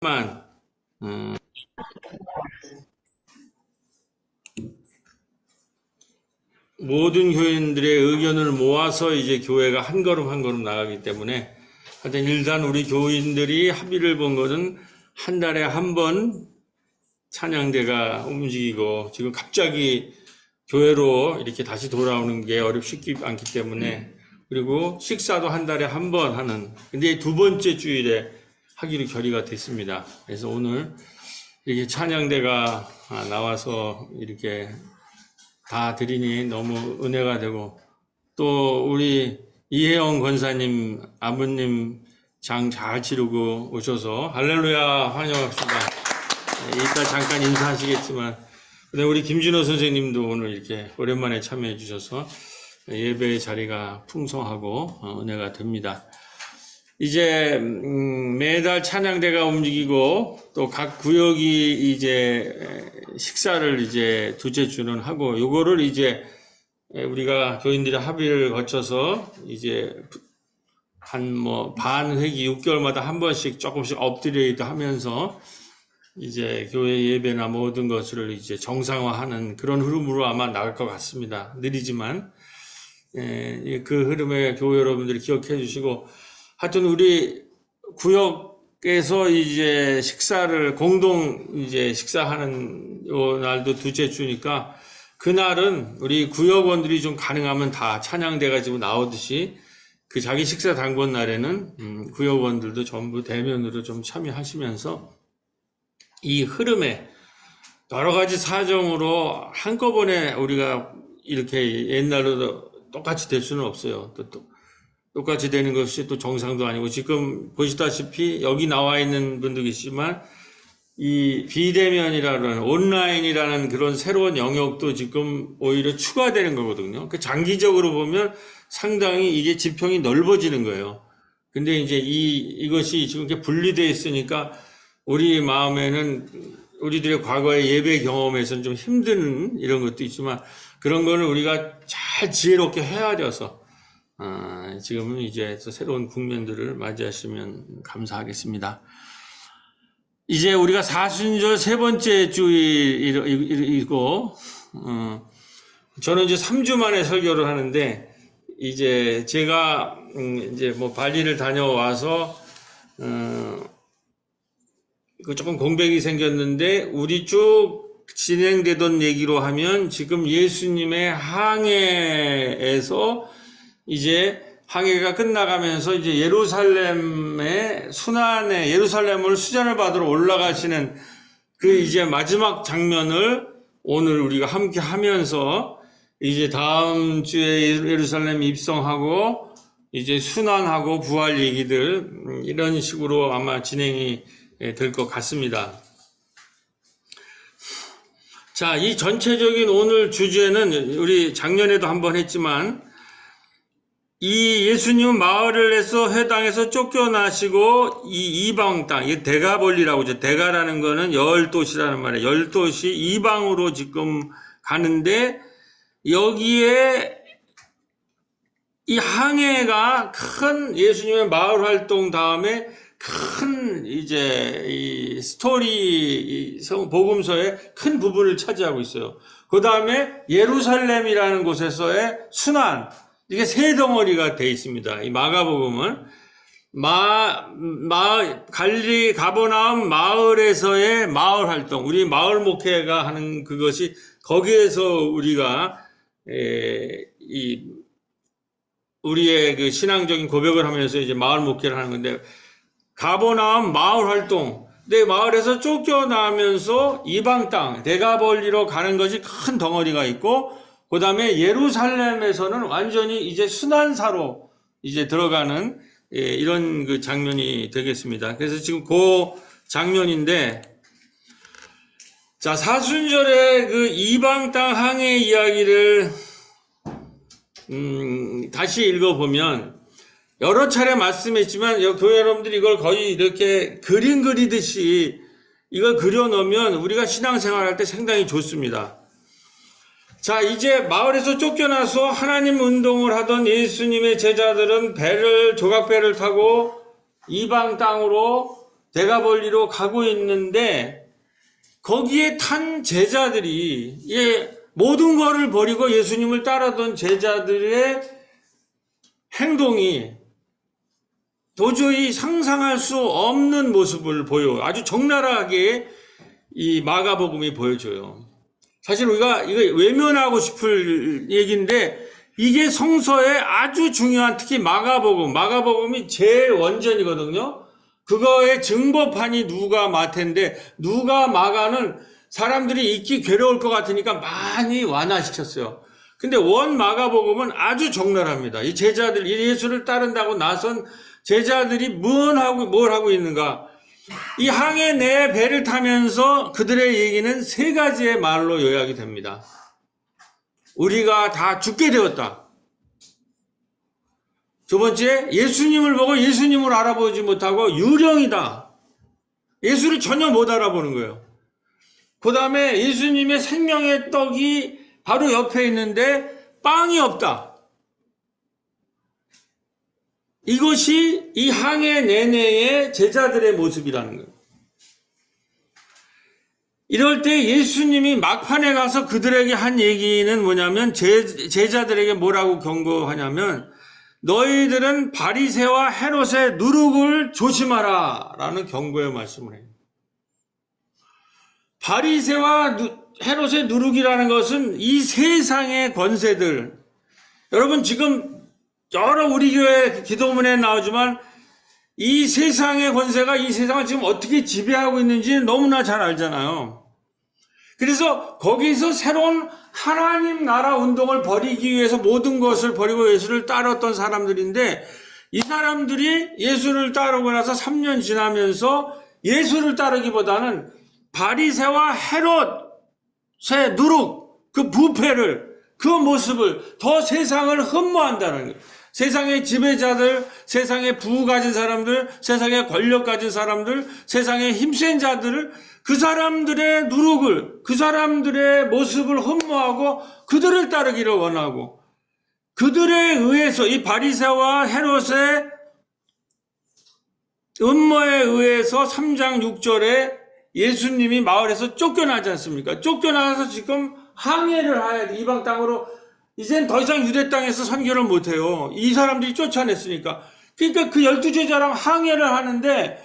만 음, 모든 교인들의 의견을 모아서 이제 교회가 한 걸음 한 걸음 나가기 때문에 하여튼 일단 우리 교인들이 합의를 본 것은 한 달에 한 번 찬양대가 움직이고 지금 갑자기 교회로 이렇게 다시 돌아오는 게 어렵지 않기 때문에 그리고 식사도 한 달에 한 번 하는 근데 두 번째 주일에 하기로 결의가 됐습니다. 그래서 오늘 이렇게 찬양대가 나와서 이렇게 다 드리니 너무 은혜가 되고 또 우리 이혜영 권사님 아버님 장 잘 치르고 오셔서 할렐루야 환영합시다. 이따 잠깐 인사하시겠지만 우리 김진호 선생님도 오늘 이렇게 오랜만에 참여해 주셔서 예배의 자리가 풍성하고 은혜가 됩니다. 이제 매달 찬양대가 움직이고 또 각 구역이 이제 식사를 이제 둘째 주는 하고 요거를 이제 우리가 교인들이 합의를 거쳐서 이제 한 뭐 반 회기 6개월마다 한 번씩 조금씩 업그레이드 하면서 이제 교회 예배나 모든 것을 이제 정상화하는 그런 흐름으로 아마 나갈 것 같습니다. 느리지만 그 흐름에 교회 여러분들이 기억해 주시고 하여튼 우리 구역에서 이제 식사를 공동 이제 식사하는 요 날도 둘째 주니까 그날은 우리 구역원들이 좀 가능하면 다 찬양대 가지고 나오듯이 그 자기 식사 당번 날에는 구역원들도 전부 대면으로 좀 참여하시면서 이 흐름에 여러 가지 사정으로 한꺼번에 우리가 이렇게 옛날로 똑같이 될 수는 없어요. 또 똑같이 되는 것이 또 정상도 아니고 지금 보시다시피 여기 나와 있는 분도 계시지만 이 비대면이라는 온라인이라는 그런 새로운 영역도 지금 오히려 추가되는 거거든요. 그 장기적으로 보면 상당히 이게 지평이 넓어지는 거예요. 근데 이제 이것이 지금 이렇게 분리되어 있으니까 우리 마음에는 우리들의 과거의 예배 경험에서는 좀 힘든 이런 것도 있지만 그런 거는 우리가 잘 지혜롭게 헤아려서 지금은 이제 새로운 국면들을 맞이하시면 감사하겠습니다. 이제 우리가 사순절 세 번째 주일이고, 저는 이제 3주 만에 설교를 하는데, 이제 제가, 이제 뭐 발리를 다녀와서, 조금 공백이 생겼는데, 우리 쭉 진행되던 얘기로 하면 지금 예수님의 항해에서 이제 항해가 끝나가면서 이제 예루살렘의 순환에 예루살렘을 수잔을 받으러 올라가시는 그 이제 마지막 장면을 오늘 우리가 함께 하면서 이제 다음 주에 예루살렘 입성하고 이제 순환하고 부활 얘기들 이런 식으로 아마 진행이 될 것 같습니다. 자, 이 전체적인 오늘 주제는 우리 작년에도 한번 했지만 이 예수님은 마을을 내서 회당에서 쫓겨나시고 이 이방 땅, 이 대가볼리라고 하죠. 대가라는 거는 열 도시라는 말이에요. 열 도시 이방으로 지금 가는데 여기에 이 항해가 큰 예수님의 마을 활동 다음에 큰 이제 이 스토리 복음서의 큰 부분을 차지하고 있어요. 그 다음에 예루살렘이라는 곳에서의 순환, 이게 세 덩어리가 돼 있습니다. 이 마가복음은 갈릴리 가버나움 마을에서의 마을 활동, 우리 마을 목회가 하는 그것이 거기에서 우리가 우리의 그 신앙적인 고백을 하면서 이제 마을 목회를 하는 건데 가버나움 마을 활동, 내 마을에서 쫓겨나면서 이방 땅 대가볼리로 가는 것이 큰 덩어리가 있고 그 다음에 예루살렘에서는 완전히 이제 순환사로 이제 들어가는 이런 그 장면이 되겠습니다. 그래서 지금 그 장면인데, 자, 사순절의 그 이방 땅 항해 이야기를, 다시 읽어보면, 여러 차례 말씀했지만, 교회 여러분들이 이걸 거의 이렇게 그림 그리듯이 이걸 그려놓으면 우리가 신앙생활 할 때 상당히 좋습니다. 자, 이제 마을에서 쫓겨나서 하나님 운동을 하던 예수님의 제자들은 조각배를 타고 이방 땅으로 대가볼리로 가고 있는데 거기에 탄 제자들이 모든 것을 버리고 예수님을 따르던 제자들의 행동이 도저히 상상할 수 없는 모습을 보여. 아주 적나라하게 이 마가복음이 보여줘요. 사실 우리가 이거 외면하고 싶을 얘기인데 이게 성서에 아주 중요한, 특히 마가복음이 제일 원전이거든요. 그거의 증거판이 누가 마태인데, 누가 마가는 사람들이 읽기 괴로울 것 같으니까 많이 완화시켰어요. 근데 마가복음은 아주 적나라합니다. 이 제자들, 예수를 따른다고 나선 제자들이 뭘 하고 있는가. 이 항해 내에 배를 타면서 그들의 얘기는 세 가지의 말로 요약이 됩니다. 우리가 다 죽게 되었다. 두 번째, 예수님을 보고 예수님을 알아보지 못하고 유령이다. 예수를 전혀 못 알아보는 거예요. 그 다음에 예수님의 생명의 떡이 바로 옆에 있는데 빵이 없다. 이것이 이 항해 내내의 제자들의 모습이라는 거예요. 이럴 때 예수님이 막판에 가서 그들에게 한 얘기는 뭐냐면, 제자들에게 뭐라고 경고하냐면, 너희들은 바리새와 헤롯의 누룩을 조심하라 라는 경고의 말씀을 해요. 바리새와 헤롯의 누룩이라는 것은 이 세상의 권세들, 여러분 지금 여러 우리 교회 기도문에 나오지만 이 세상의 권세가 이 세상을 지금 어떻게 지배하고 있는지 너무나 잘 알잖아요. 그래서 거기서 새로운 하나님 나라 운동을 벌이기 위해서 모든 것을 버리고 예수를 따랐던 사람들인데, 이 사람들이 예수를 따르고 나서 3년 지나면서 예수를 따르기보다는 바리새와 헤롯의 누룩, 그 부패를, 그 모습을, 더 세상을 흠모한다는 거예요. 세상의 지배자들, 세상의 부가 가진 사람들, 세상의 권력 가진 사람들, 세상의 힘센 자들을, 그 사람들의 누룩을, 그 사람들의 모습을 흠모하고 그들을 따르기를 원하고, 그들에 의해서, 이 바리새와 헤롯의 음모에 의해서 3장 6절에 예수님이 마을에서 쫓겨나지 않습니까? 쫓겨나서 지금 항해를 해야 돼. 이방 땅으로. 이젠 더 이상 유대 땅에서 선교를 못해요. 이 사람들이 쫓아냈으니까. 그러니까 그 12제자랑 항해를 하는데,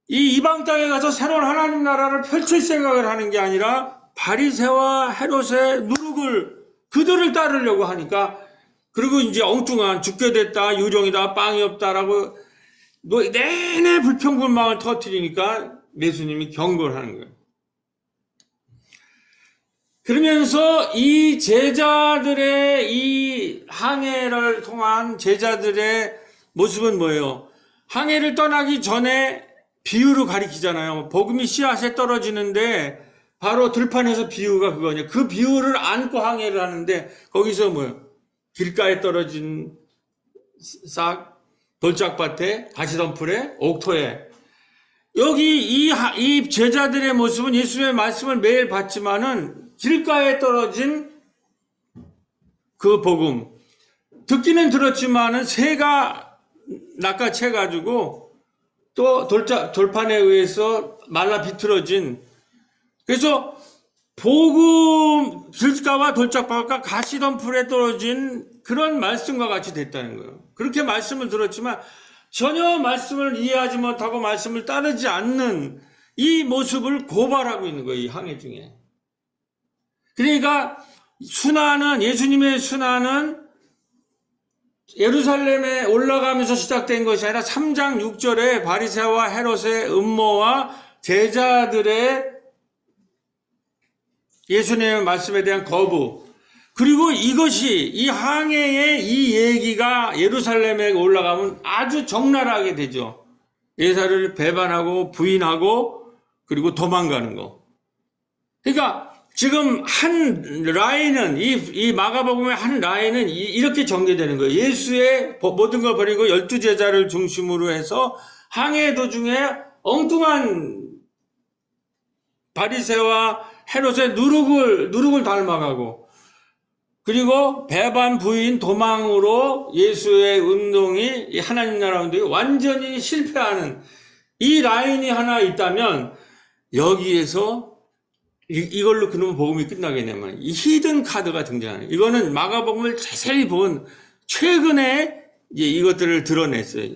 이 이방 땅에 가서 새로운 하나님 나라를 펼칠 생각을 하는 게 아니라 바리새와 헤롯의 누룩을, 그들을 따르려고 하니까, 그리고 이제 엉뚱한 죽게 됐다, 유령이다, 빵이 없다라고 내내 불평불만을 터뜨리니까 예수님이 경고를 하는 거예요. 그러면서 이 제자들의 이 항해를 통한 제자들의 모습은 뭐예요? 항해를 떠나기 전에 비유로 가리키잖아요. 복음이 씨앗에 떨어지는데 바로 들판에서 비유가 그거냐. 그 비유를 안고 항해를 하는데 거기서 뭐예요? 길가에 떨어진 싹, 돌짝밭에, 가시덤불에, 옥토에. 여기 이 제자들의 모습은 예수의 말씀을 매일 받지만은 길가에 떨어진 그 복음, 듣기는 들었지만은 새가 낚아채가지고 또 돌판에 의해서 말라 비틀어진, 그래서 복음 길가와 돌짝밭과 가시덤불에 떨어진 그런 말씀과 같이 됐다는 거예요. 그렇게 말씀을 들었지만 전혀 말씀을 이해하지 못하고 말씀을 따르지 않는 이 모습을 고발하고 있는 거예요. 이 항해 중에. 그러니까 예수님의 순환은 예루살렘에 올라가면서 시작된 것이 아니라 3장 6절에 바리새와 헤롯의 음모와 제자들의 예수님의 말씀에 대한 거부, 그리고 이것이 이 항해의 이 얘기가 예루살렘에 올라가면 아주 적나라하게 되죠. 예사를 배반하고 부인하고 그리고 도망가는 거. 그러니까 지금 한 라인은, 이 마가복음의 한 라인은 이렇게 전개되는 거예요. 예수의 모든 걸 버리고 12제자를 중심으로 해서 항해 도중에 엉뚱한 바리새와 헤롯의 누룩을 닮아가고, 그리고 배반, 부인, 도망으로 예수의 운동이, 하나님 나라 운동이 완전히 실패하는 이 라인이 하나 있다면 여기에서 이걸로 그러면 복음이 끝나겠냐면 이 히든 카드가 등장해요. 이거는 마가복음을 자세히 본 최근에 이제 이것들을 드러냈어요.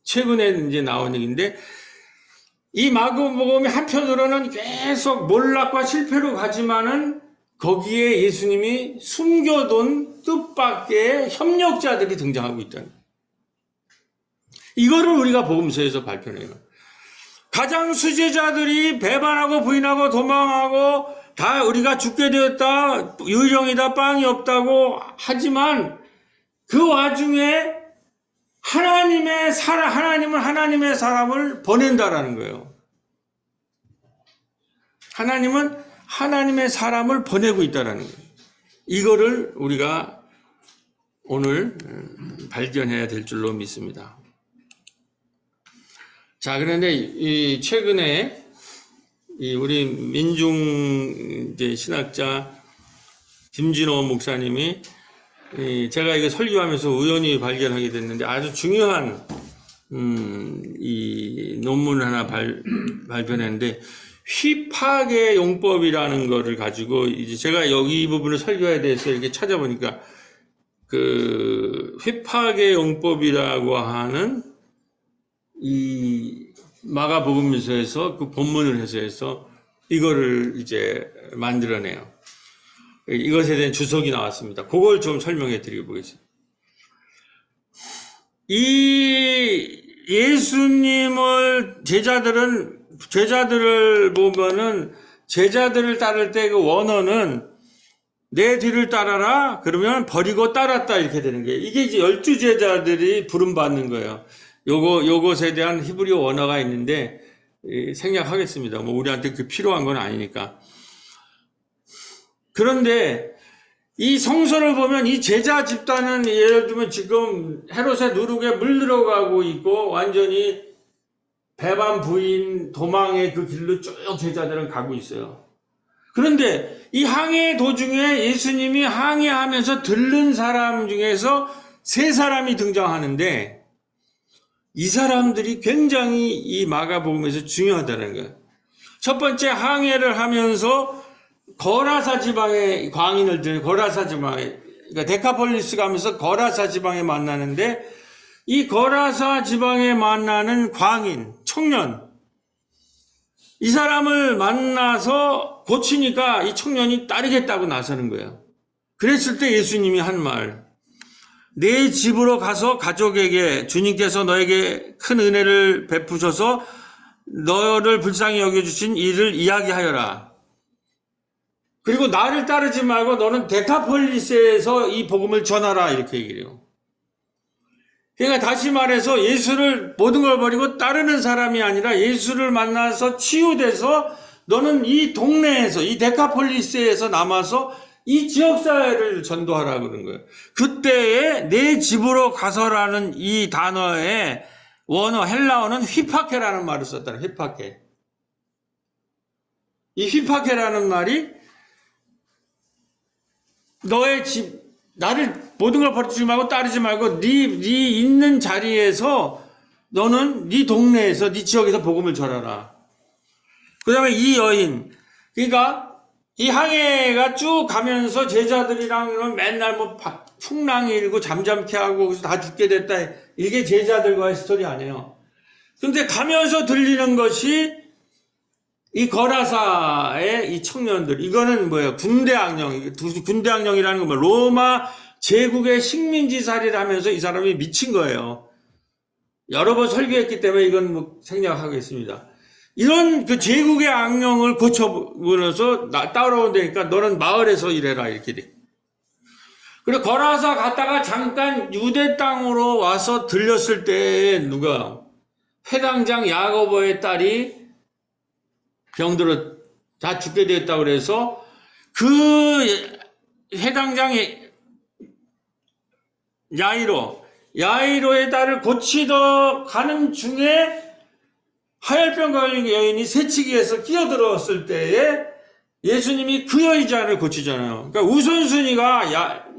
최근에 이제 나온 얘기인데 이 마가복음이 한편으로는 계속 몰락과 실패로 가지만은 거기에 예수님이 숨겨둔 뜻밖의 협력자들이 등장하고 있다는 거예요. 이거를 우리가 복음서에서 발표해요. 가장 수제자들이 배반하고 부인하고 도망하고 다 우리가 죽게 되었다, 유령이다, 빵이 없다고 하지만 그 와중에 하나님은 하나님의 사람을 보낸다라는 거예요. 하나님은 하나님의 사람을 보내고 있다라는 거예요. 이거를 우리가 오늘 발견해야 될 줄로 믿습니다. 자, 그런데 최근에 우리 민중 신학자 김진호 목사님이 제가 이거 설교하면서 우연히 발견하게 됐는데 아주 중요한 이 논문 하나 발표했는데 휘파계 용법이라는 거를 가지고 이제 제가 여기 이 부분을 설교에 대해서 이렇게 찾아보니까 그 휘파계 용법이라고 하는 이 마가복음서에서 그 본문을 해서 이거를 이제 만들어내요. 이것에 대한 주석이 나왔습니다. 그걸 좀 설명해 드리고 보겠습니다. 이 예수님을 제자들을 보면은 제자들을 따를 때 그 원어는 내 뒤를 따라라 그러면 버리고 따랐다 이렇게 되는 거예요. 이게 이제 12제자들이 부름받는 거예요. 요것에 대한 히브리어 원어가 있는데 생략하겠습니다. 뭐 우리한테 그 필요한 건 아니니까. 그런데 이 성서를 보면 이 제자 집단은 예를 들면 지금 헤롯의 누룩에 물들어가고 있고 완전히 배반 부인 도망의 그 길로 쭉 제자들은 가고 있어요. 그런데 이 항해 도중에 예수님이 항해하면서 들른 사람 중에서 3사람이 등장하는데 이 사람들이 굉장히 이 마가복음에서 중요하다는 거예요. 첫 번째 항해를 하면서 거라사 지방의 광인을 들은 거라사 지방에 그러니까 데카폴리스 가면서 거라사 지방에 만나는데 이 거라사 지방에 만나는 광인 청년 이 사람을 만나서 고치니까 이 청년이 따르겠다고 나서는 거예요. 그랬을 때 예수님이 한 말 내 집으로 가서 가족에게 주님께서 너에게 큰 은혜를 베푸셔서 너를 불쌍히 여겨주신 일을 이야기하여라. 그리고 나를 따르지 말고 너는 데카폴리스에서 이 복음을 전하라 이렇게 얘기를 해요. 그러니까 다시 말해서 예수를 모든 걸 버리고 따르는 사람이 아니라 예수를 만나서 치유돼서 너는 이 동네에서 이 데카폴리스에서 남아서 이 지역사회를 전도하라 그런 거예요. 그때에 내 집으로 가서라는 이 단어의 원어 헬라어는 휘파케라는 말을 썼다는 휘파케. 이 휘파케라는 말이 너의 집 나를 모든 걸 버리지 말고 따르지 말고 네 있는 자리에서 너는 네 동네에서 네 지역에서 복음을 전하라. 그 다음에 이 여인 그러니까 이 항해가 쭉 가면서 제자들이랑 맨날 뭐 풍랑이 일고 잠잠케 하고 그래서 다 죽게 됐다. 이게 제자들과의 스토리 아니에요. 근데 가면서 들리는 것이 이 거라사의 이 청년들 이거는 뭐예요? 군대 악령이라는 건 뭐 로마 제국의 식민지살이를 하면서 이 사람이 미친 거예요. 여러 번 설교했기 때문에 이건 뭐 생략하겠습니다. 이런 그 제국의 악령을 고쳐버려서 따라온다니까 너는 마을에서 일해라 이렇게 돼. 그리고 거라사 갔다가 잠깐 유대 땅으로 와서 들렸을 때 누가 회당장 야고보의 딸이 병들어 다 죽게 되었다고 그래서 그 회당장의 야이로의 딸을 고치러 가는 중에 하혈병 걸린 여인이 새치기에서 끼어들었을 때에 예수님이 그 여자를 고치잖아요. 그러니까 우선순위가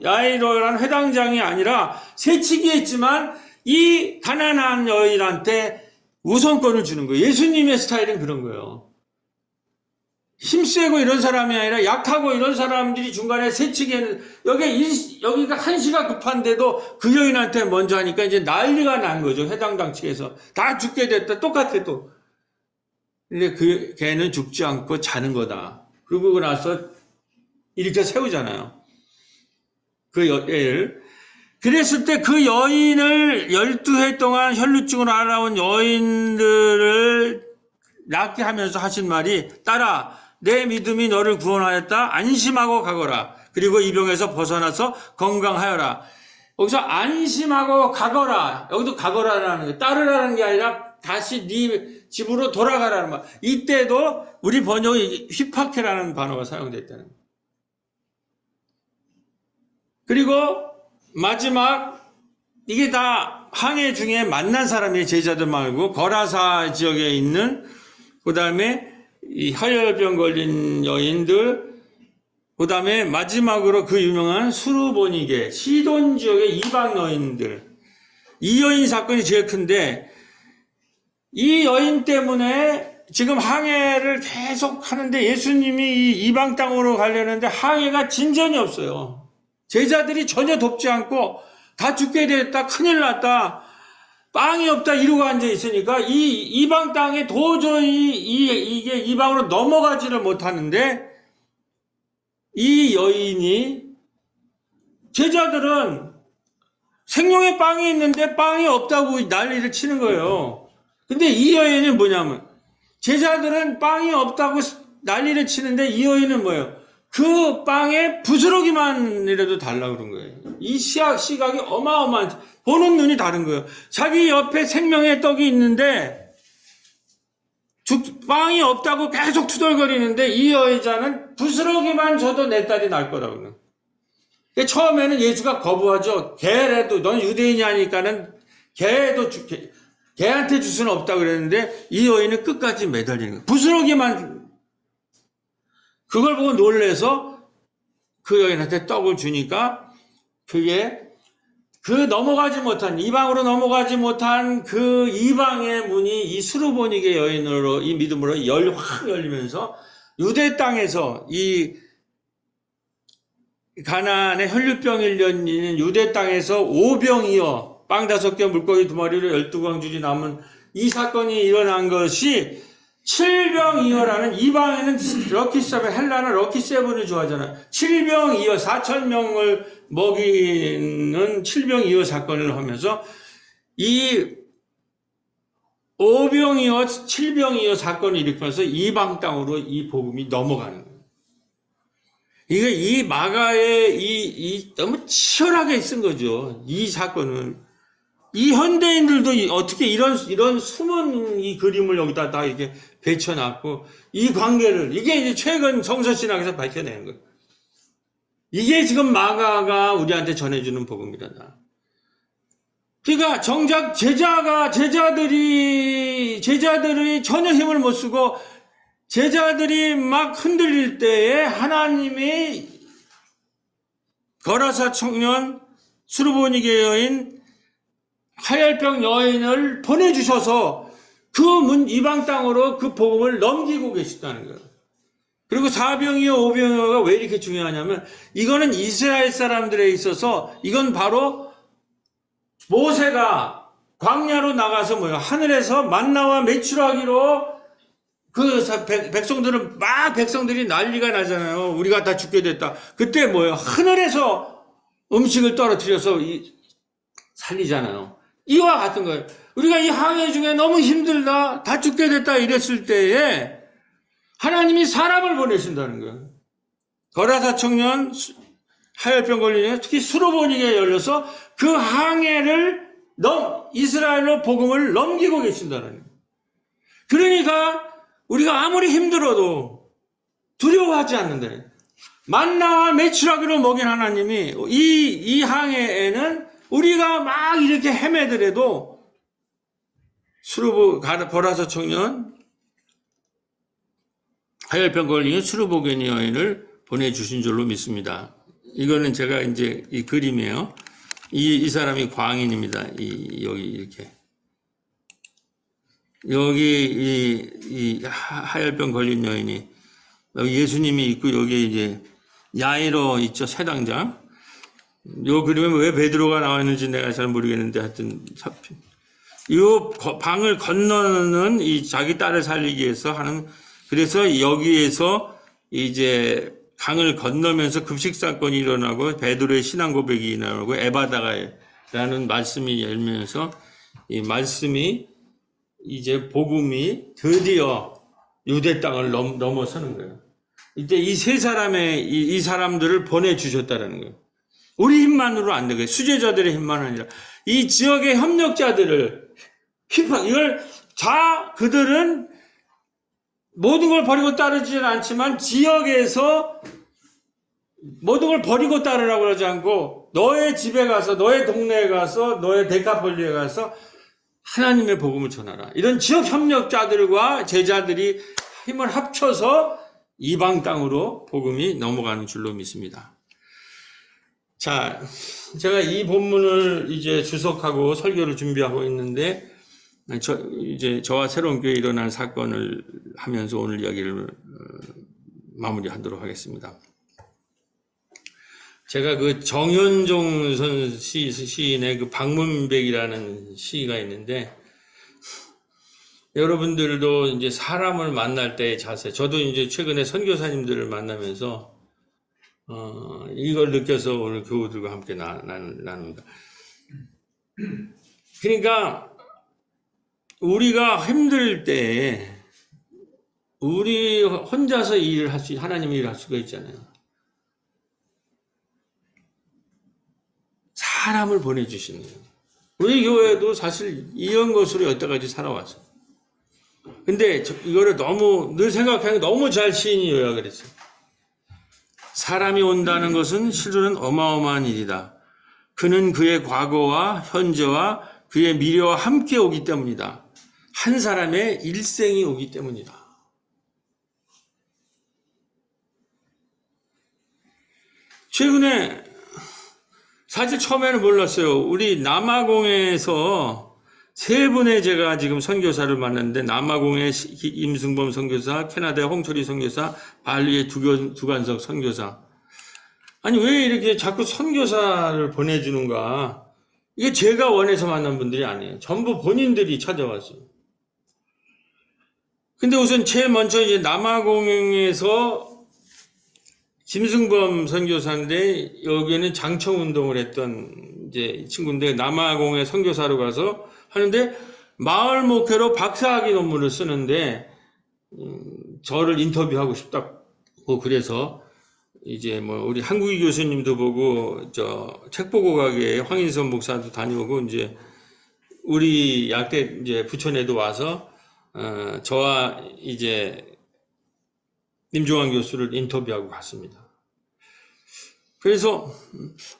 야이로라는 회당장이 아니라 새치기했지만 이 가난한 여인한테 우선권을 주는 거예요. 예수님의 스타일은 그런 거예요. 힘세고 이런 사람이 아니라 약하고 이런 사람들이 중간에 새치기에는 여기가 한시가 급한데도 그 여인한테 먼저 하니까 이제 난리가 난 거죠. 해당 당측에서. 다 죽게 됐다. 똑같아 또. 근데 걔는 죽지 않고 자는 거다. 그러고 나서 일으켜 세우잖아요. 그 애를. 그랬을 때 그 여인을 12해 동안 혈루증으로 알아온 여인들을 낫게 하면서 하신 말이, 딸아, 내 믿음이 너를 구원하였다. 안심하고 가거라. 그리고 이 병에서 벗어나서 건강하여라. 여기서 안심하고 가거라. 여기도 가거라라는 거예요. 따르라는 게 아니라 다시 네 집으로 돌아가라는 말. 이때도 우리 번역이 휘파케라는 단어가 사용됐다는 거예요. 그리고 마지막, 이게 다 항해 중에 만난 사람의 제자들 말고 거라사 지역에 있는, 그 다음에 이 혈혈병 걸린 여인들, 그 다음에 마지막으로 그 유명한 수르보니게 시돈 지역의 이방 여인들. 이 여인 사건이 제일 큰데, 이 여인 때문에 지금 항해를 계속 하는데 예수님이 이 이방 땅으로 가려는데 항해가 진전이 없어요. 제자들이 전혀 돕지 않고 다 죽게 됐다, 큰일 났다, 빵이 없다 이러고 앉아 있으니까 이 이방 땅에 도저히 이게 이방으로 넘어가지를 못하는데, 이 여인이, 제자들은 생명의 빵이 있는데 빵이 없다고 난리를 치는 거예요. 근데 이 여인이 뭐냐면, 제자들은 빵이 없다고 난리를 치는데 이 여인은 뭐예요? 그 빵에 부스러기만이라도 달라고 그런 거예요. 이 시각이 어마어마한, 보는 눈이 다른 거예요. 자기 옆에 생명의 떡이 있는데 빵이 없다고 계속 투덜거리는데 이 여자는 부스러기만 줘도 내 딸이 날 거라고 그래요. 처음에는 예수가 거부하죠. 걔라도, 넌 유대인이 하니까는 걔한테 줄 수는 없다고 그랬는데 이 여인은 끝까지 매달리는 거예요. 부스러기만. 그걸 보고 놀래서 그 여인한테 떡을 주니까 그게 넘어가지 못한, 이방으로 넘어가지 못한 그 이방의 문이 이 수르보니게 여인으로, 이 믿음으로 확 열리면서 유대 땅에서 이 가나안의 혈류병을 연리는 유대 땅에서 오병이어 빵 5개 물고기 2마리로 12광줄이 남은 이 사건이 일어난 것이 칠병이어라는, 이방에는 럭키세븐, 헬라는 럭키세븐을 좋아하잖아요. 칠병이어 4,000명을 먹이는 칠병이어 사건을 하면서 이 오병이어, 칠병이어 사건을 일으키면서 이방 땅으로 이 복음이 넘어가는 거예요. 이게 이 마가에 너무 치열하게 쓴 거죠. 이 사건은. 이 현대인들도 어떻게 이런 숨은 이 그림을 여기다 다 이렇게 배쳐놨고, 이 관계를, 이게 이제 최근 성서신학에서 밝혀내는 거예요. 이게 지금 마가가 우리한테 전해주는 복음이다. 그러니까 정작 제자들이 전혀 힘을 못 쓰고 제자들이 막 흔들릴 때에 하나님이 거라사 청년, 수르보니게 여인, 하혈병 여인을 보내주셔서 이방 땅으로 그 복음을 넘기고 계시다는 거예요. 그리고 4병이어 5병이어가 왜 이렇게 중요하냐면, 이거는 이스라엘 사람들에 있어서, 이건 바로 모세가 광야로 나가서 하늘에서 만나와 메추라기로 백성들이 난리가 나잖아요. 우리가 다 죽게 됐다. 그때 하늘에서 음식을 떨어뜨려서 살리잖아요. 이와 같은 거예요. 우리가 이 항해 중에 너무 힘들다, 다 죽게 됐다 이랬을 때에 하나님이 사람을 보내신다는 거예요. 거라사 청년, 하혈병 걸린, 특히 수르보니게 열려서 그 항해를 이스라엘로 복음을 넘기고 계신다는 거예요. 그러니까 우리가 아무리 힘들어도 두려워하지 않는다. 만나와 메추라기로 먹인 하나님이 이 항해에는 우리가 막 이렇게 헤매더라도 거라사 청년, 하혈병 걸린 수르보게니 여인을 보내주신 줄로 믿습니다. 이거는 제가 이제 이 그림이에요. 이 사람이 광인입니다. 여기 이렇게. 여기 이 하열병 걸린 여인이 여기 예수님이 있고 여기 이제 야이로 있죠, 세당장. 요 그림에 왜 베드로가 나와 있는지 내가 잘 모르겠는데 하여튼 이 방을 건너는 이 자기 딸을 살리기 위해서 하는, 그래서 여기에서 이제 강을 건너면서 급식 사건이 일어나고 베드로의 신앙 고백이 일어나고 에바다가라는 말씀이 열면서 이 말씀이 이제 복음이 드디어 유대 땅을 넘어서는 거예요. 이때 이 세 사람의 이 사람들을 보내주셨다라는 거예요. 우리 힘만으로 안 되고요. 수제자들의 힘만 아니라 이 지역의 협력자들을 그들은 모든 걸 버리고 따르지는 않지만 지역에서 모든 걸 버리고 따르라고 그러지 않고 너의 집에 가서, 너의 동네에 가서, 너의 데카폴리에 가서 하나님의 복음을 전하라. 이런 지역 협력자들과 제자들이 힘을 합쳐서 이방 땅으로 복음이 넘어가는 줄로 믿습니다. 자, 제가 이 본문을 이제 주석하고 설교를 준비하고 있는데, 저와 새로운 교회에 일어난 사건을 하면서 오늘 이야기를 마무리하도록 하겠습니다. 제가 그 정현종 시인의 그 방문백이라는 시가 있는데, 여러분들도 이제 사람을 만날 때의 자세, 저도 이제 최근에 선교사님들을 만나면서 이걸 느껴서 오늘 교우들과 함께 나눕니다. 그러니까 우리가 힘들 때 우리 혼자서 일을 할 수, 하나님의 일을 할 수가 있잖아요. 사람을 보내주시는 거예요. 우리 교회도 사실 이런 것으로 여태까지 살아왔어요. 근데 이거를 늘 생각하면 너무 잘 시인이 요약을 했어요. 사람이 온다는 것은 실로는 어마어마한 일이다. 그는 그의 과거와 현재와 그의 미래와 함께 오기 때문이다. 한 사람의 일생이 오기 때문이다. 최근에 사실 처음에는 몰랐어요. 우리 남아공에서 세 분의 제가 지금 선교사를 만났는데, 남아공의 임승범 선교사, 캐나다의 홍철이 선교사, 발리의 두관석 선교사. 아니 왜 이렇게 자꾸 선교사를 보내주는가? 이게 제가 원해서 만난 분들이 아니에요. 전부 본인들이 찾아왔어요. 근데 우선 제일 먼저 이제 남아공에서 김승범 선교사인데, 여기는 장청운동을 했던 이제 친구인데, 남아공에 선교사로 가서 하는데 마을 목회로 박사학위 논문을 쓰는데 저를 인터뷰하고 싶다고, 그래서 이제 뭐 우리 한국이 교수님도 보고 책 보고 가게 황인선 목사도 다녀오고 이제 우리 약대 이제 부천에도 와서 저와 이제 임종환 교수를 인터뷰하고 갔습니다. 그래서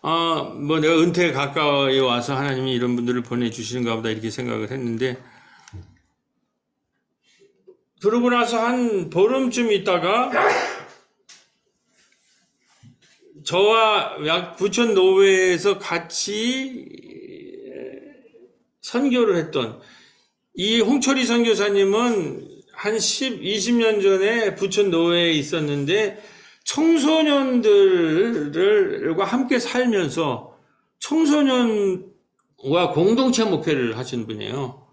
뭐 내가 은퇴에 가까이 와서 하나님이 이런 분들을 보내주시는가 보다 이렇게 생각을 했는데, 그러고 나서 한 보름쯤 있다가 저와 부천 노회에서 같이 선교를 했던 이 홍철이 선교사님은 한 20년 전에 부천 노회에 있었는데 청소년들과 함께 살면서 청소년과 공동체 목회를 하신 분이에요.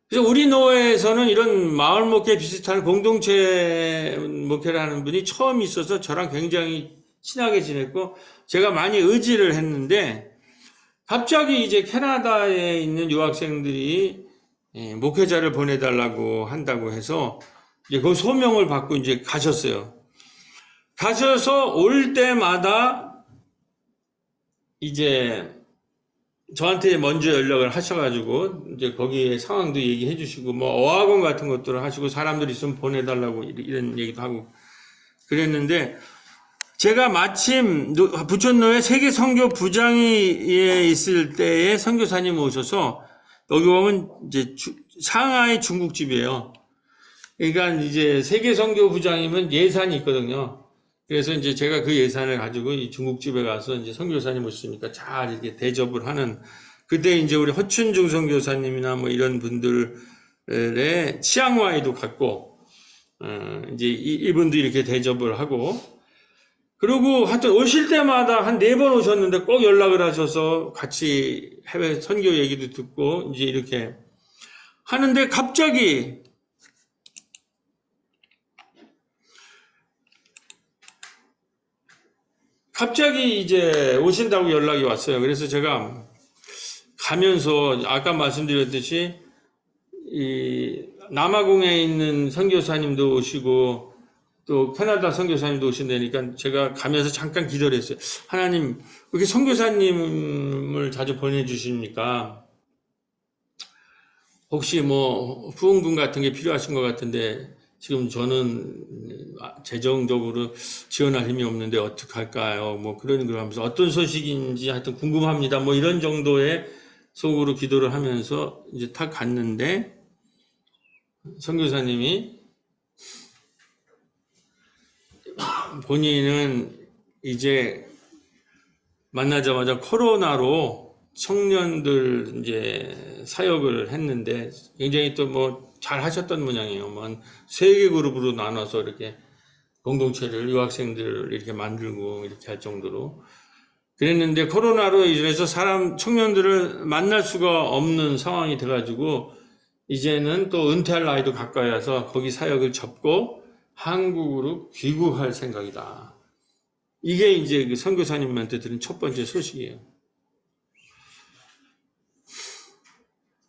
그래서 우리 노회에서는 이런 마을 목회 비슷한 공동체 목회를 하는 분이 처음 있어서 저랑 굉장히 친하게 지냈고 제가 많이 의지를 했는데, 갑자기 이제 캐나다에 있는 유학생들이 목회자를 보내달라고 한다고 해서 이제 그 소명을 받고 이제 가셨어요. 가셔서 올 때마다 이제 저한테 먼저 연락을 하셔가지고 이제 거기에 상황도 얘기해 주시고 뭐 어학원 같은 것들을 하시고 사람들 있으면 보내달라고 이런 얘기도 하고 그랬는데, 제가 마침 부천노회 세계 선교 부장에 있을 때에 선교사님 오셔서, 여기 보면 이제 상하이 중국집이에요. 그러니까 이제 세계 선교 부장이면 예산이 있거든요. 그래서 이제 제가 그 예산을 가지고 이 중국집에 가서 이제 선교사님 오시니까 잘 이렇게 대접을 하는, 그때 이제 우리 허춘중 선교사님이나 뭐 이런 분들 치앙마이도 갔고, 이제 이분도 이렇게 대접을 하고, 그리고 하여튼 오실 때마다 한 4번 오셨는데 꼭 연락을 하셔서 같이 해외 선교 얘기도 듣고, 이제 이렇게 하는데 갑자기 이제 오신다고 연락이 왔어요. 그래서 제가 가면서 아까 말씀드렸듯이 이 남아공에 있는 선교사님도 오시고 또 캐나다 선교사님도 오신다니까 제가 가면서 잠깐 기도했어요. 하나님, 왜 이렇게 선교사님을 자주 보내주십니까? 혹시 뭐 후원금 같은 게 필요하신 것 같은데 지금 저는 재정적으로 지원할 힘이 없는데 어떡할까요? 뭐 그런 걸 하면서 어떤 소식인지 하여튼 궁금합니다. 뭐 이런 정도의 속으로 기도를 하면서 이제 탁 갔는데 선교사님이 본인은 이제 만나자마자 코로나로 청년들 이제 사역을 했는데 굉장히 또 뭐 잘 하셨던 모양이에요. 뭐 한 3개 그룹으로 나눠서 이렇게 공동체를 유학생들 이렇게 만들고 이렇게 할 정도로 그랬는데 코로나로 인해서 청년들을 만날 수가 없는 상황이 돼가지고 이제는 또 은퇴할 나이도 가까이 와서 거기 사역을 접고 한국으로 귀국할 생각이다. 이게 이제 그 선교사님한테 들은 첫 번째 소식이에요.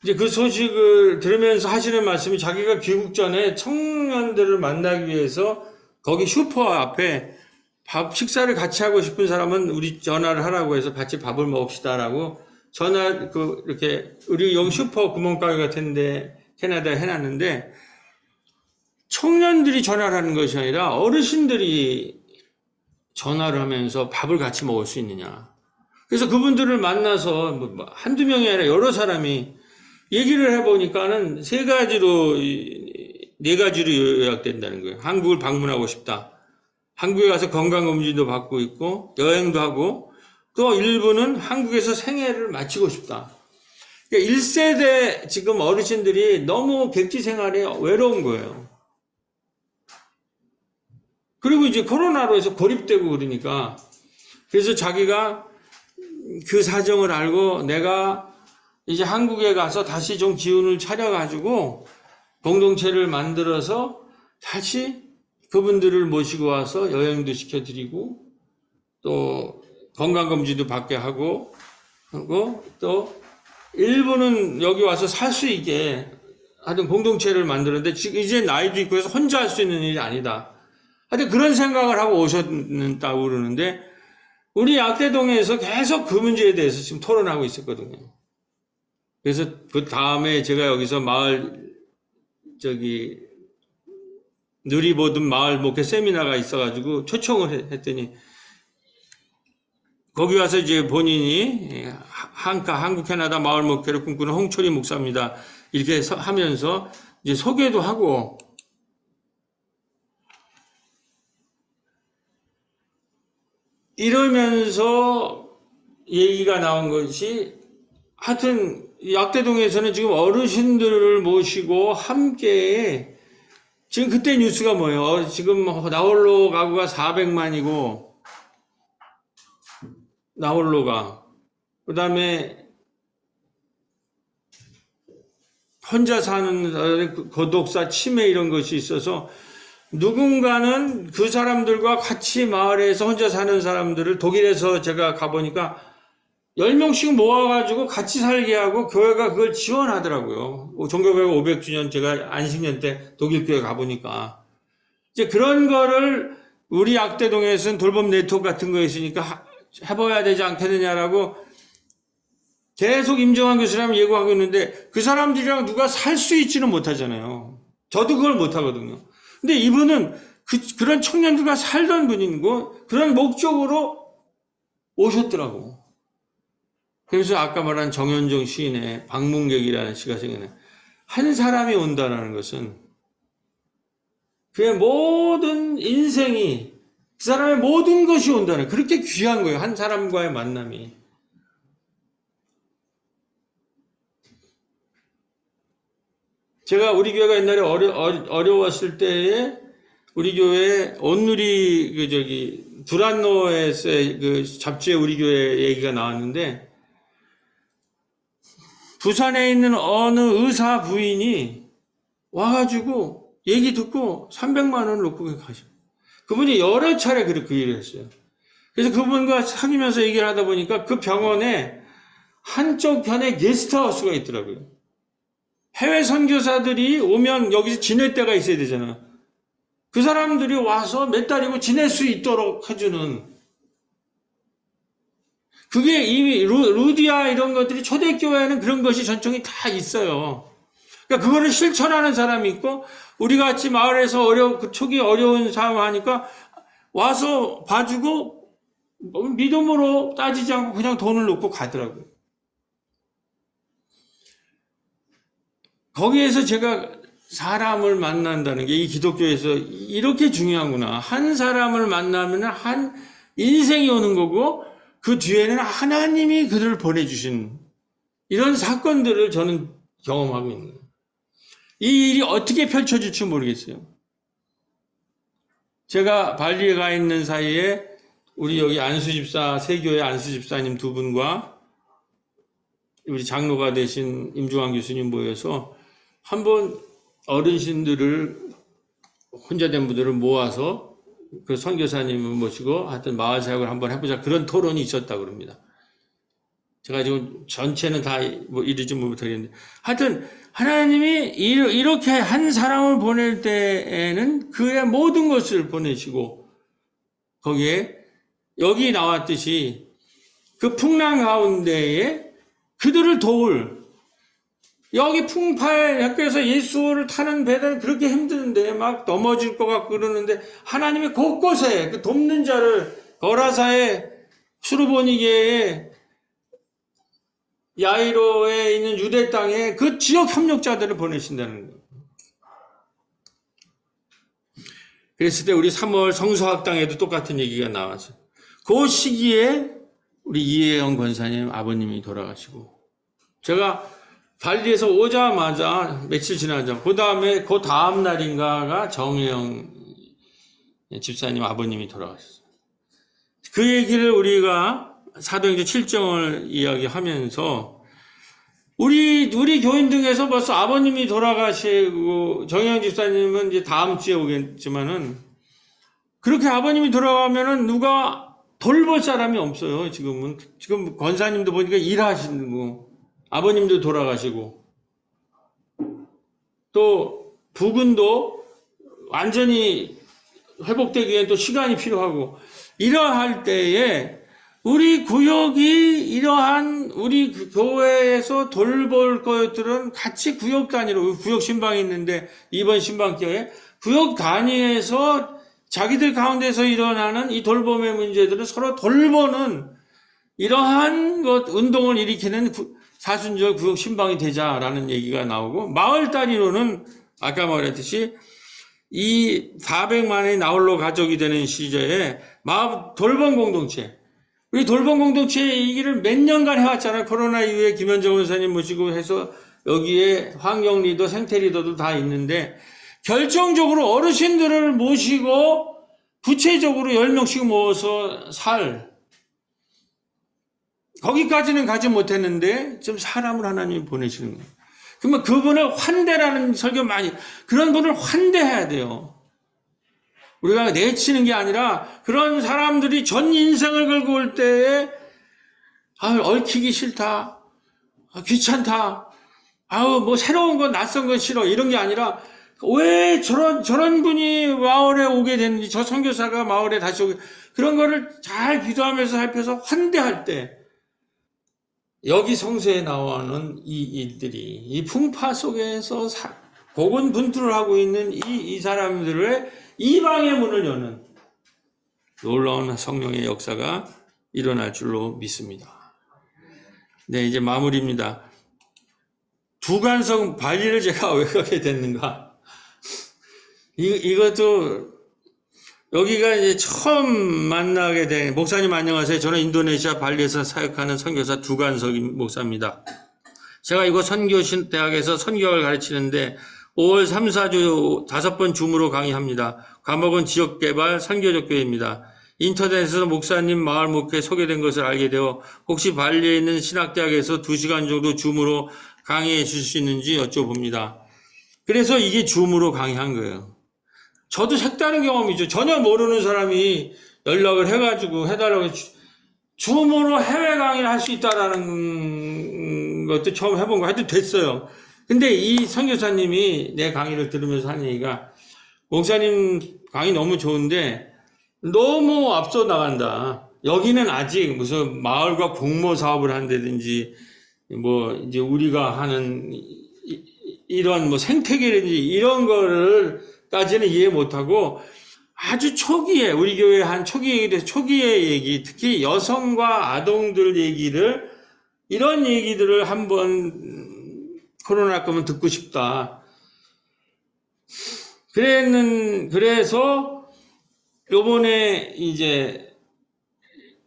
이제 그 소식을 들으면서 하시는 말씀이 자기가 귀국 전에 청년들을 만나기 위해서 거기 슈퍼 앞에 식사를 같이 하고 싶은 사람은 우리 전화를 하라고 해서 같이 밥을 먹읍시다라고 이렇게 우리 여기 슈퍼 구멍가게 같은데 캐나다에 해놨는데 청년들이 전화를 하는 것이 아니라 어르신들이 전화를 하면서 밥을 같이 먹을 수 있느냐. 그래서 그분들을 만나서 뭐 한두 명이 아니라 여러 사람이 얘기를 해보니까는 3가지로, 4가지로 요약된다는 거예요. 한국을 방문하고 싶다. 한국에 가서 건강검진도 받고 있고, 여행도 하고, 또 일부는 한국에서 생애를 마치고 싶다. 그러니까 1세대 지금 어르신들이 너무 객지 생활에 외로운 거예요. 그리고 이제 코로나로 해서 고립되고 그러니까, 그래서 자기가 그 사정을 알고 내가 이제 한국에 가서 다시 좀 기운을 차려가지고 공동체를 만들어서 다시 그분들을 모시고 와서 여행도 시켜드리고 또 건강검진도 받게 하고 또 일부는 여기 와서 살 수 있게 하여튼 공동체를 만드는데 지금 이제 나이도 있고 해서 혼자 할 수 있는 일이 아니다. 하여튼 그런 생각을 하고 오셨다고 그러는데 우리 약대동에서 계속 그 문제에 대해서 지금 토론하고 있었거든요. 그래서 그 다음에 제가 여기서 누리보든 마을 목회 세미나가 있어가지고 초청을 했더니 거기 와서 이제 본인이 한국 캐나다 마을 목회를 꿈꾸는 홍철이 목사입니다. 이렇게 하면서 이제 소개도 하고 이러면서 얘기가 나온 것이 하여튼 약대동에서는 지금 어르신들을 모시고 함께 지금 그때 뉴스가 뭐예요? 지금 나홀로 가구가 400만이고 나홀로가 그 다음에 혼자 사는 고독사 치매 이런 것이 있어서 누군가는 그 사람들과 같이 마을에서 혼자 사는 사람들을 독일에서 제가 가보니까 10명씩 모아가지고 같이 살게 하고 교회가 그걸 지원하더라고요. 종교개혁 500주년 제가 안식년 때 독일교회 가보니까. 이제 그런 거를 우리 약대동에서는 돌봄 네트워크 같은 거 있으니까 해봐야 되지 않겠느냐라고 계속 임정환 교수랑 예고하고 있는데 그 사람들이랑 누가 살 수 있지는 못하잖아요. 저도 그걸 못하거든요. 근데 이분은 그런 청년들과 살던 분이고 그런 목적으로 오셨더라고. 그래서 아까 말한 정현종 시인의 방문객이라는 시가 생각나요. 한 사람이 온다는 것은 그의 모든 인생이 그 사람의 모든 것이 온다는 그렇게 귀한 거예요. 한 사람과의 만남이. 제가 우리 교회가 옛날에 어려웠을 때에 우리 교회 온누리 두란노에서 그 잡지에 우리 교회 얘기가 나왔는데, 부산에 있는 어느 의사 부인이 와가지고 얘기 듣고 300만 원을 놓고 가셔. 그분이 여러 차례 그 일을 했어요. 그래서 그분과 사귀면서 얘기를 하다 보니까 그 병원에 한쪽 편에 게스트하우스가 있더라고요. 해외 선교사들이 오면 여기서 지낼 때가 있어야 되잖아요. 그 사람들이 와서 몇 달이고 지낼 수 있도록 해주는, 그게 이미 루디아 이런 것들이 초대교회에는 그런 것이 전통이 다 있어요. 그러니까 그거를 실천하는 사람이 있고, 우리 같이 마을에서 초기 어려운 상황 하니까 와서 봐주고 믿음으로 따지지 않고 그냥 돈을 놓고 가더라고요. 거기에서 제가 사람을 만난다는 게 이 기독교에서 이렇게 중요하구나. 한 사람을 만나면 한 인생이 오는 거고, 그 뒤에는 하나님이 그들을 보내주신 이런 사건들을 저는 경험하고 있는 거예요. 이 일이 어떻게 펼쳐질지 모르겠어요. 제가 발리에 가 있는 사이에 우리 여기 안수집사, 세교회 안수집사님 두 분과 우리 장로가 되신 임중환 교수님 모여서 한번 어르신들을, 혼자 된 분들을 모아서 그 선교사님을 모시고 하여튼 마을 사역을 한번 해보자, 그런 토론이 있었다고 그럽니다. 제가 지금 전체는 다 뭐 이르지 못하겠는데, 하여튼 하나님이 이렇게 한 사람을 보낼 때에는 그의 모든 것을 보내시고, 거기에 여기 나왔듯이 그 풍랑 가운데에 그들을 도울, 여기 풍파에 햇볕에서 예수를 타는 배는 그렇게 힘드는데 막 넘어질 것 같고 그러는데, 하나님이 곳곳에 그 돕는 자를, 거라사의 수르보니게의 야이로에 있는 유대 땅에 그 지역 협력자들을 보내신다는 거예요. 그랬을 때 우리 3월 성서학당에도 똑같은 얘기가 나왔어요. 그 시기에 우리 이혜영 권사님 아버님이 돌아가시고, 제가 발리에서 오자마자 며칠 지나자, 그 다음 날인가가 정혜영 집사님 아버님이 돌아가셨어요. 그 얘기를 우리가 사도행전 7장을 이야기하면서, 우리 교인 중에서 벌써 아버님이 돌아가시고, 정혜영 집사님은 이제 다음 주에 오겠지만은, 그렇게 아버님이 돌아가면은 누가 돌볼 사람이 없어요, 지금은. 지금 권사님도 보니까 일하시는 거, 아버님도 돌아가시고, 또 부근도 완전히 회복되기 위해 또 시간이 필요하고, 이러할 때에 우리 구역이 이러한 우리 교회에서 돌볼 것들은 같이 구역 단위로, 구역 신방이 있는데 이번 신방교회 구역 단위에서 자기들 가운데서 일어나는 이 돌봄의 문제들은 서로 돌보는 이러한 운동을 일으키는 사순절 구역 신방이 되자라는 얘기가 나오고, 마을 단위로는 아까 말했듯이 이 400만의 나홀로 가족이 되는 시절에 마을 돌봄 공동체, 우리 돌봄 공동체의 얘기를 몇 년간 해왔잖아요. 코로나 이후에 김현정 원사님 모시고 해서 여기에 환경 리더, 생태 리더도 다 있는데, 결정적으로 어르신들을 모시고 구체적으로 10명씩 모아서 거기까지는 가지 못했는데 지금 사람을 하나님이 보내시는 거예요. 그러면 그분을 환대라는 설교 많이, 그런 분을 환대해야 돼요. 우리가 내치는 게 아니라 그런 사람들이 전 인생을 걸고 올 때에 얽히기 싫다, 귀찮다, 뭐 새로운 건 낯선 건 싫어, 이런 게 아니라 왜 저런 분이 마을에 오게 됐는지, 저 선교사가 마을에 다시 오게, 그런 거를 잘 기도하면서 살펴서 환대할 때, 여기 성서에 나오는 이 일들이, 이 풍파 속에서 고군분투를 하고 있는 이 사람들의 이방의 문을 여는 놀라운 성령의 역사가 일어날 줄로 믿습니다. 네, 이제 마무리입니다. 두간성 발리를 제가 왜 가게 됐는가? 이것도, 여기가 이제 처음 만나게 된, 목사님 안녕하세요. 저는 인도네시아 발리에서 사역하는 선교사 두간석 목사입니다. 제가 이거 대학에서 선교학을 가르치는데 5월 3, 4주 5번 줌으로 강의합니다. 과목은 지역개발, 선교적 교회입니다. 인터넷에서 목사님 마을 목회 소개된 것을 알게 되어 혹시 발리에 있는 신학대학에서 2시간 정도 줌으로 강의해 주실 수 있는지 여쭤봅니다. 그래서 이게 줌으로 강의한 거예요. 저도 색다른 경험이죠. 전혀 모르는 사람이 연락을 해가지고 해달라고 줌으로 해외 강의를 할 수 있다라는 것도 처음 해본 거 해도 됐어요. 근데 이 선교사님이 내 강의를 들으면서 한 얘기가 목사님 강의 너무 좋은데 너무 앞서 나간다. 여기는 아직 무슨 마을과 공모 사업을 한다든지 뭐 이제 우리가 하는 이런 뭐 생태계라든지 이런 거를까지는 이해 못하고 아주 초기에 우리 교회 한 초기 얘기에 대해서 초기의 얘기, 특히 여성과 아동들 얘기를 이런 얘기들을 한번 코로나 거면 듣고 싶다. 그래서 요번에 이제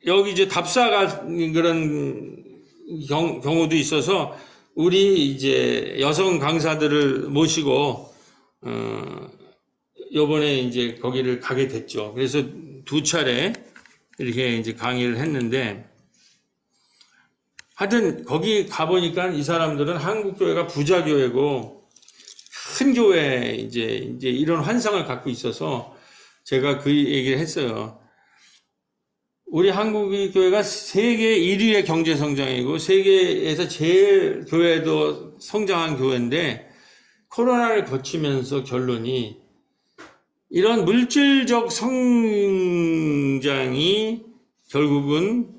여기 이제 답사가 그런 경우도 있어서 우리 이제 여성 강사들을 모시고 요번에 이제 거기를 가게 됐죠. 그래서 2차례 이렇게 이제 강의를 했는데 하여튼 거기 가보니까 이 사람들은 한국 교회가 부자 교회고 큰 교회 이제 이런 환상을 갖고 있어서 제가 그 얘기를 했어요. 우리 한국 교회가 세계 1위의 경제 성장이고 세계에서 제일 교회도 성장한 교회인데 코로나를 거치면서 결론이 이런 물질적 성장이 결국은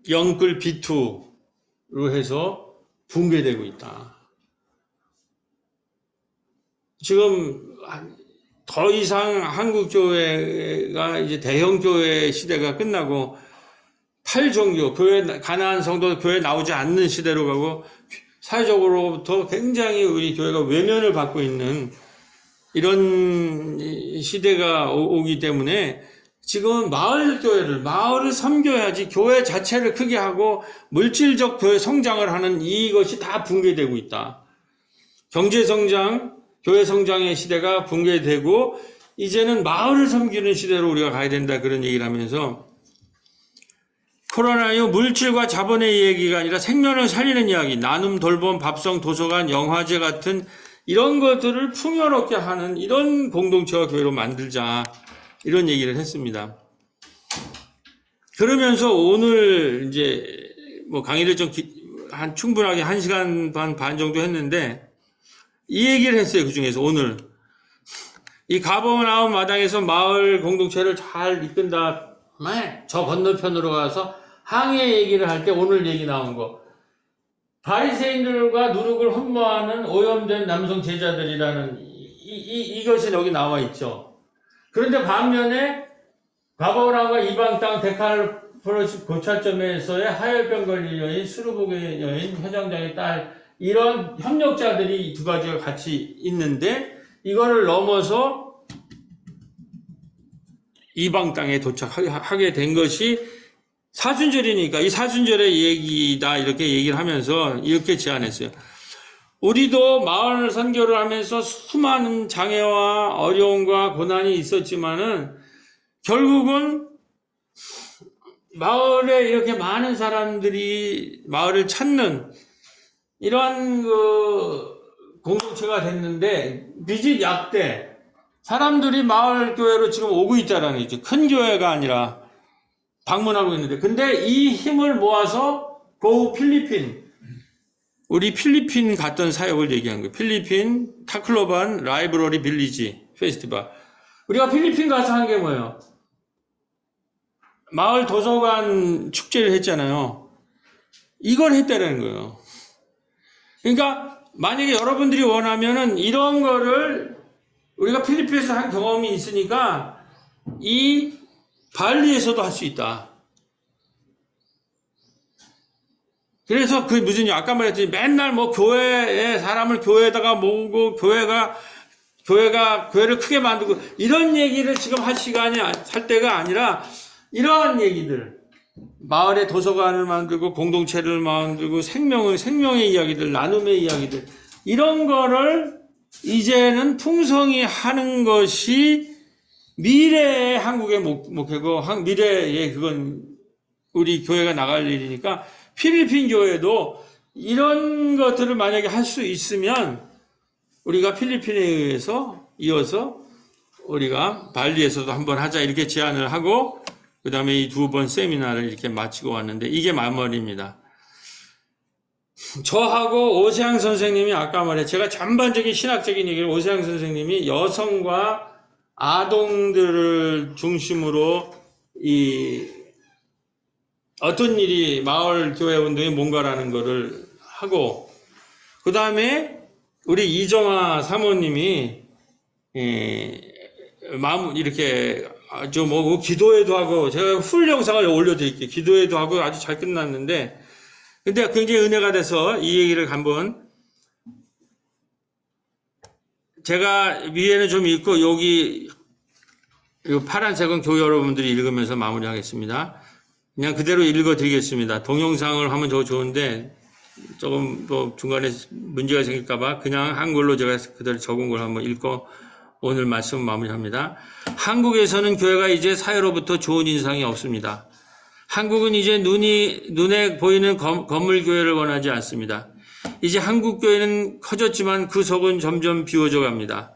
영끌 B2로 해서 붕괴되고 있다. 지금 더 이상 한국 교회가 이제 대형 교회 시대가 끝나고 탈종교, 교회 가난한 성도 교회 나오지 않는 시대로 가고 사회적으로부터 굉장히 우리 교회가 외면을 받고 있는 이런 시대가 오기 때문에 지금 마을을 섬겨야지 교회 자체를 크게 하고 물질적 교회 성장을 하는 이것이 다 붕괴되고 있다. 경제 성장, 교회 성장의 시대가 붕괴되고 이제는 마을을 섬기는 시대로 우리가 가야 된다 그런 얘기를 하면서 코로나 이후 물질과 자본의 얘기가 아니라 생명을 살리는 이야기, 나눔, 돌봄, 밥성, 도서관, 영화제 같은 이런 것들을 풍요롭게 하는 이런 공동체와 교회로 만들자 이런 얘기를 했습니다. 그러면서 오늘 이제 뭐 강의를 좀 충분하게 1시간 반 정도 했는데 이 얘기를 했어요. 그 중에서 오늘 이 가버나움 마당에서 마을 공동체를 잘 이끈 다음에 저 건너편으로 가서 항해 얘기를 할 때 오늘 얘기 나온 거 바리새인들과 누룩을 흠모하는 오염된 남성 제자들이라는 이것이 여기 나와 있죠. 그런데 반면에 가버나움과 이방 땅 데칼포리스 고찰점에서의 하혈병 걸린 여인, 수르복의 여인, 회장장의 딸 이런 협력자들이 두 가지가 같이 있는데 이거를 넘어서 이방 땅에 도착하게 된 것이 사순절이니까 이 사순절의 얘기다 이렇게 얘기를 하면서 이렇게 제안했어요. 우리도 마을 선교를 하면서 수많은 장애와 어려움과 고난이 있었지만은 결국은 마을에 이렇게 많은 사람들이 마을을 찾는 이러한 공동체가 됐는데 미집 약대 사람들이 마을 교회로 지금 오고 있다라는 거죠. 큰 교회가 아니라 방문하고 있는데 근데 이 힘을 모아서 고 필리핀 우리 필리핀 갔던 사역을 얘기한 거예요. 필리핀 타클로반 라이브러리 빌리지 페스티벌 우리가 필리핀 가서 한 게 뭐예요? 마을 도서관 축제를 했잖아요. 이걸 했다라는 거예요. 그러니까 만약에 여러분들이 원하면은 이런 거를 우리가 필리핀에서 한 경험이 있으니까 이 발리에서도 할 수 있다. 그래서 그게 무슨 아까 말했더니 맨날 뭐 교회에 사람을 교회에다가 모으고 교회를 크게 만들고 이런 얘기를 지금 할 시간이 할 때가 아니라 이러한 얘기들 마을에 도서관을 만들고 공동체를 만들고 생명의 이야기들 나눔의 이야기들 이런 거를 이제는 풍성히 하는 것이 미래의 한국의 목표고 미래의 그건 우리 교회가 나갈 일이니까 필리핀 교회도 이런 것들을 만약에 할 수 있으면 우리가 필리핀에 이어서 우리가 발리에서도 한번 하자 이렇게 제안을 하고 그 다음에 이 2번 세미나를 이렇게 마치고 왔는데 이게 마무리입니다. 저하고 오세양 선생님이 아까 제가 전반적인 신학적인 얘기를 오세양 선생님이 여성과 아동들을 중심으로 어떤 일이 마을 교회 운동이 뭔가라는 거를 하고 그 다음에 우리 이정아 사모님이 이렇게 아주 기도회도 하고 제가 풀 영상을 올려드릴게요. 기도회도 하고 아주 잘 끝났는데 근데 굉장히 은혜가 돼서 이 얘기를 한번 제가 위에는 좀 읽고 여기 파란색은 교회 여러분들이 읽으면서 마무리하겠습니다. 그냥 그대로 읽어드리겠습니다. 동영상을 하면 좋은데 조금 중간에 문제가 생길까봐 그냥 한글로 제가 그대로 적은 걸 한번 읽고 오늘 말씀 마무리합니다. 한국에서는 교회가 이제 사회로부터 좋은 인상이 없습니다. 한국은 이제 눈에 보이는 건물 교회를 원하지 않습니다. 이제 한국 교회는 커졌지만 그 속은 점점 비워져 갑니다.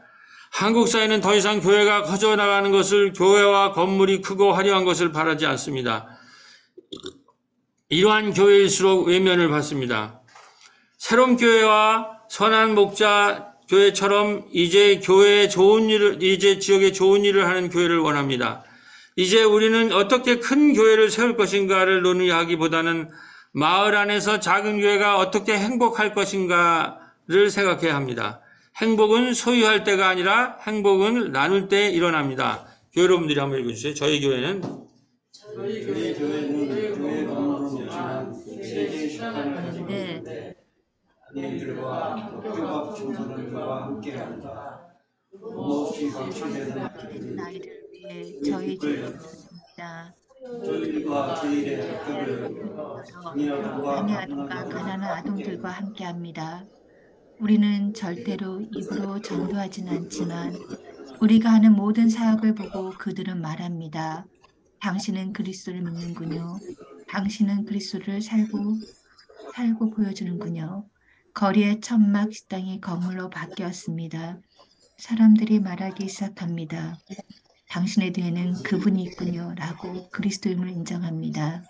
한국 사회는 더 이상 교회가 커져나가는 것을 교회와 건물이 크고 화려한 것을 바라지 않습니다. 이러한 교회일수록 외면을 받습니다. 새로운 교회와 선한 목자 교회처럼 이제 지역에 좋은 일을 하는 교회를 원합니다. 이제 우리는 어떻게 큰 교회를 세울 것인가를 논의하기보다는 마을 안에서 작은 교회가 어떻게 행복할 것인가를 생각해야 합니다. 행복은 소유할 때가 아니라 행복은 나눌 때 일어납니다. 교회 여러분들이 한번 읽어주세요. 저희 교회는 교회 건물은 세계 실현하는데 아내들과 학교와 청소년들과 함께합니다. 무엇이 감춰되는 아이들을 위해 저희 집입니다. 저희가 저희의 학교를 장애아동과 가난한 아동들과 함께합니다. 우리는 절대로 입으로 전도하진 않지만 우리가 하는 모든 사역을 보고 그들은 말합니다. 당신은 그리스도를 믿는군요. 당신은 그리스도를 살고 보여주는군요. 거리의 천막 식당이 건물로 바뀌었습니다. 사람들이 말하기 시작합니다. 당신의 뒤에는 그분이 있군요. 라고 그리스도임을 인정합니다.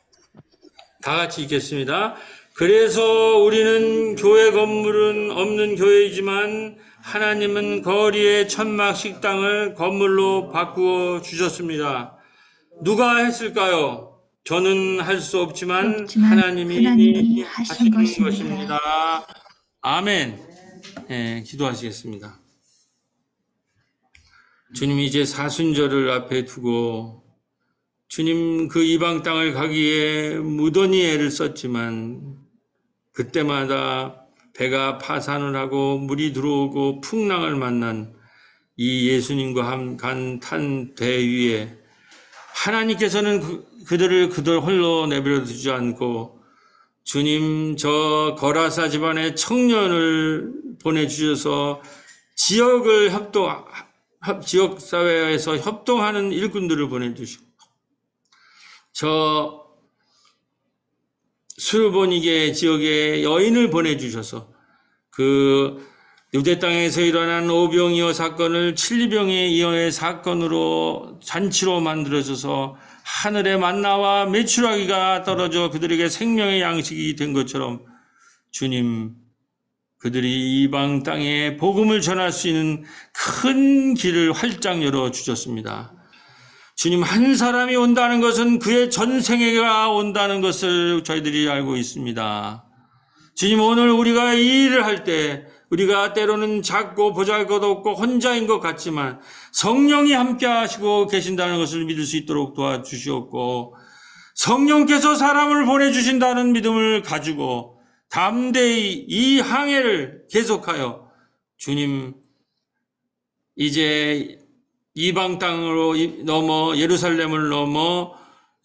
다 같이 읽겠습니다. 그래서 우리는 교회 건물은 없는 교회이지만 하나님은 거리의 천막 식당을 건물로 바꾸어 주셨습니다. 누가 했을까요? 저는 할 수 없지만 하나님이 하신 것입니다. 아멘. 네, 기도하시겠습니다. 주님 이제 사순절을 앞에 두고 주님 그 이방 땅을 가기에 무던히 애를 썼지만 그때마다 배가 파산을 하고 물이 들어오고 풍랑을 만난 이 예수님과 탄 배 위에 하나님께서는 그들을 홀로 내버려 두지 않고 주님 저 거라사 집안의 청년을 보내주셔서 지역사회에서 협동하는 일꾼들을 보내주시고 저 수르보니게 지역에 여인을 보내주셔서 그 유대 땅에서 일어난 오병이어 사건을 칠리병의 이어의 사건으로 잔치로 만들어져서 하늘의 만나와 메추라기가 떨어져 그들에게 생명의 양식이 된 것처럼 주님 그들이 이방 땅에 복음을 전할 수 있는 큰 길을 활짝 열어주셨습니다. 주님 한 사람이 온다는 것은 그의 전생애가 온다는 것을 저희들이 알고 있습니다. 주님 오늘 우리가 이 일을 할 때 우리가 때로는 작고 보잘것없고 혼자인 것 같지만 성령이 함께 하시고 계신다는 것을 믿을 수 있도록 도와주시옵고 성령께서 사람을 보내주신다는 믿음을 가지고 담대히 이 항해를 계속하여 주님 이제 이방 땅으로 넘어 예루살렘을 넘어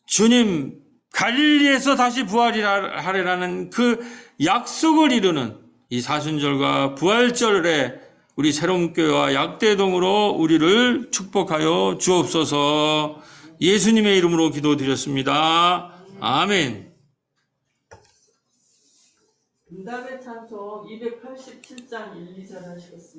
주님 갈릴리에서 다시 부활하리라는 그 약속을 이루는 이 사순절과 부활절에 우리 새롬교회와 약대동으로 우리를 축복하여 주옵소서. 예수님의 이름으로 기도드렸습니다. 아멘. 응답의 찬송 287장 1, 2절 하시겠습니다.